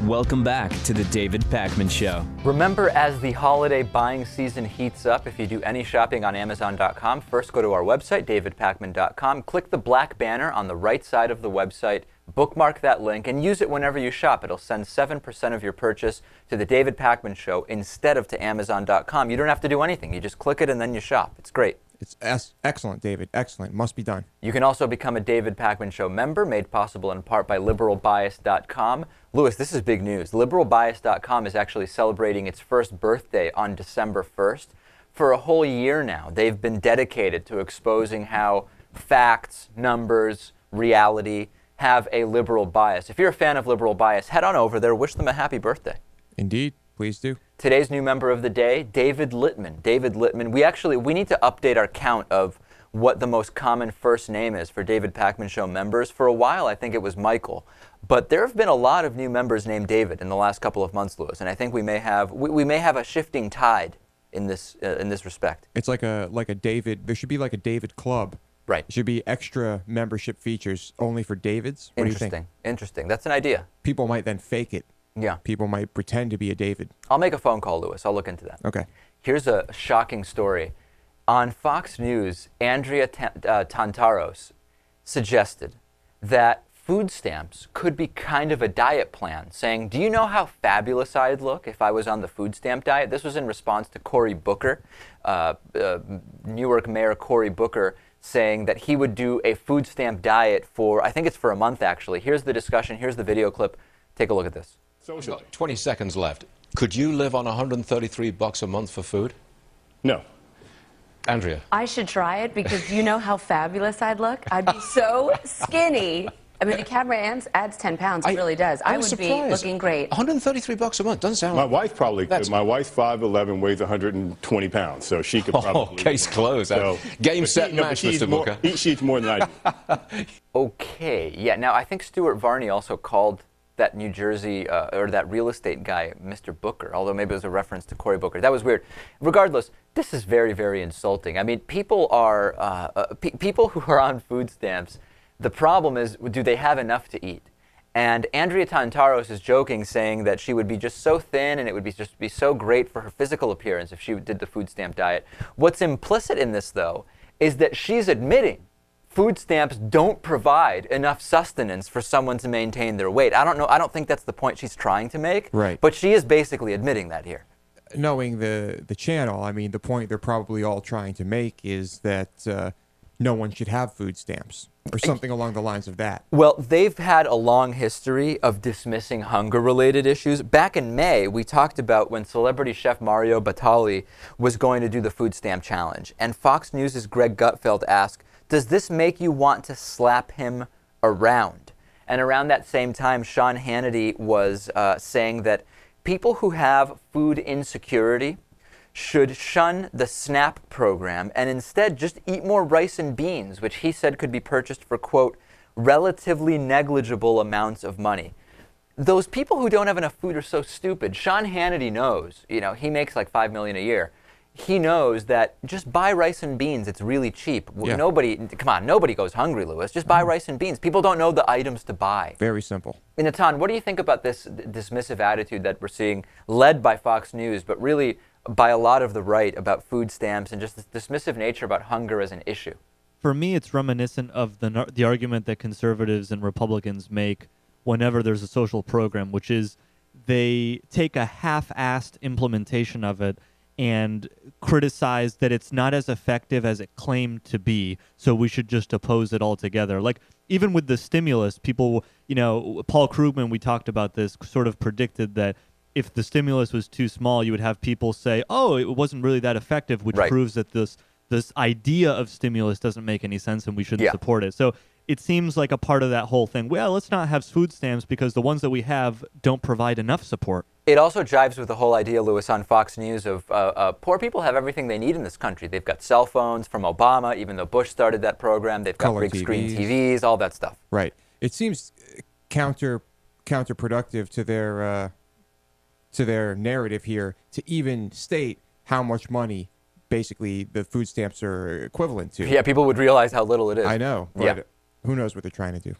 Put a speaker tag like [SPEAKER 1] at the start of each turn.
[SPEAKER 1] Welcome back to the David Pakman Show.
[SPEAKER 2] Remember, as the holiday buying season heats up, if you do any shopping on Amazon.com, first go to our website, davidpakman.com, click the black banner on the right side of the website, bookmark that link, and use it whenever you shop. It'll send 7% of your purchase to the David Pakman Show instead of to Amazon.com. You don't have to do anything. You just click it and then you shop. It's great.
[SPEAKER 3] It's excellent, David. Excellent. Must be done.
[SPEAKER 2] You can also become a David Pakman Show member, made possible in part by liberalbias.com. Louis, this is big news. Liberalbias.com is actually celebrating its first birthday on December 1st. For a whole year now, they've been dedicated to exposing how facts, numbers, reality have a liberal bias. If you're a fan of Liberal Bias, head on over there. Wish them a happy birthday.
[SPEAKER 3] Indeed. Please do.
[SPEAKER 2] Today's new member of the day, David Littman. David Littman. We need to update our count of what the most common first name is for David Pakman Show members. For a while, I think it was Michael. But there have been a lot of new members named David in the last couple of months, Louis. And I think we may have a shifting tide in this respect.
[SPEAKER 3] It's like a David. There should be like a David Club.
[SPEAKER 2] Right.
[SPEAKER 3] There should be extra membership features only for Davids. What do you think?
[SPEAKER 2] Interesting. That's an idea.
[SPEAKER 3] People might then fake it.
[SPEAKER 2] Yeah.
[SPEAKER 3] People might pretend to be a David.
[SPEAKER 2] I'll make a phone call, Louis. I'll look into that.
[SPEAKER 3] Okay.
[SPEAKER 2] Here's a shocking story. On Fox News, Andrea Tantaros suggested that food stamps could be kind of a diet plan, saying, do you know how fabulous I'd look if I was on the food stamp diet? This was in response to Cory Booker, New York Mayor Cory Booker, saying that he would do a food stamp diet for, I think it's for a month actually. Here's the discussion. Here's the video clip. Take a look at this.
[SPEAKER 4] We've got 20 seconds left. Could you live on $133 a month for food?
[SPEAKER 5] No.
[SPEAKER 4] Andrea?
[SPEAKER 6] I should try it because you know how fabulous I'd look. I'd be so skinny. I mean, the camera adds 10 pounds. It really does. I would
[SPEAKER 4] surprised.
[SPEAKER 6] be looking great.
[SPEAKER 4] $133 a month doesn't sound.
[SPEAKER 5] My wife probably could. My wife's 5'11", weighs 120 pounds, so she could probably.
[SPEAKER 4] Oh, case closed.
[SPEAKER 5] So,
[SPEAKER 4] game, set, match, Mr. Booker.
[SPEAKER 5] She eats more than I do.
[SPEAKER 2] Okay. Yeah. Now, I think Stuart Varney also called that New Jersey, or that real estate guy, Mr. Booker, although maybe it was a reference to Cory Booker. That was weird. Regardless, this is very, very insulting. I mean, people who are on food stamps, the problem is, do they have enough to eat? And Andrea Tantaros is joking, saying that she would be just so thin and it would be so great for her physical appearance if she did the food stamp diet. What's implicit in this, though, is that she's admitting food stamps don't provide enough sustenance for someone to maintain their weight. I don't think that's the point she's trying to make.
[SPEAKER 3] Right.
[SPEAKER 2] But she is basically admitting that here.
[SPEAKER 3] Knowing the channel, I mean, the point they're probably all trying to make is that no one should have food stamps or something along the lines of that.
[SPEAKER 2] Well, they've had a long history of dismissing hunger-related issues. Back in May, we talked about when celebrity chef Mario Batali was going to do the food stamp challenge. And Fox News' Greg Gutfeld asked, does this make you want to slap him around? And around that same time, Sean Hannity was saying that people who have food insecurity should shun the SNAP program and instead just eat more rice and beans, which he said could be purchased for, quote, relatively negligible amounts of money. Those people who don't have enough food are so stupid. Sean Hannity knows, he makes like $5 million a year. He knows that just buy rice and beans. It's really cheap.
[SPEAKER 3] Yeah.
[SPEAKER 2] Nobody goes hungry, Louis. Just buy rice and beans. People don't know the items to buy.
[SPEAKER 3] Very simple.
[SPEAKER 2] And Natan, what do you think about this dismissive attitude that we're seeing, led by Fox News, but really by a lot of the right, about food stamps and just this dismissive nature about hunger as an issue?
[SPEAKER 7] For me, it's reminiscent of the argument that conservatives and Republicans make whenever there's a social program, which is they take a half-assed implementation of it and criticize that it's not as effective as it claimed to be, so we should just oppose it altogether. Like, even with the stimulus, people, Paul Krugman, we talked about this, sort of predicted that if the stimulus was too small, you would have people say, oh, it wasn't really that effective, which proves that this idea of stimulus doesn't make any sense and we shouldn't support it. So it seems like a part of that whole thing. Well, let's not have food stamps because the ones that we have don't provide enough support.
[SPEAKER 2] It also jives with the whole idea, Louis, on Fox News of poor people have everything they need in this country. They've got cell phones from Obama, even though Bush started that program. They've got big screen TVs, all that stuff.
[SPEAKER 3] Right. It seems counterproductive to their narrative here to even state how much money basically the food stamps are equivalent to.
[SPEAKER 2] Yeah, people would realize how little it is.
[SPEAKER 3] I know, but who knows what they're trying to do.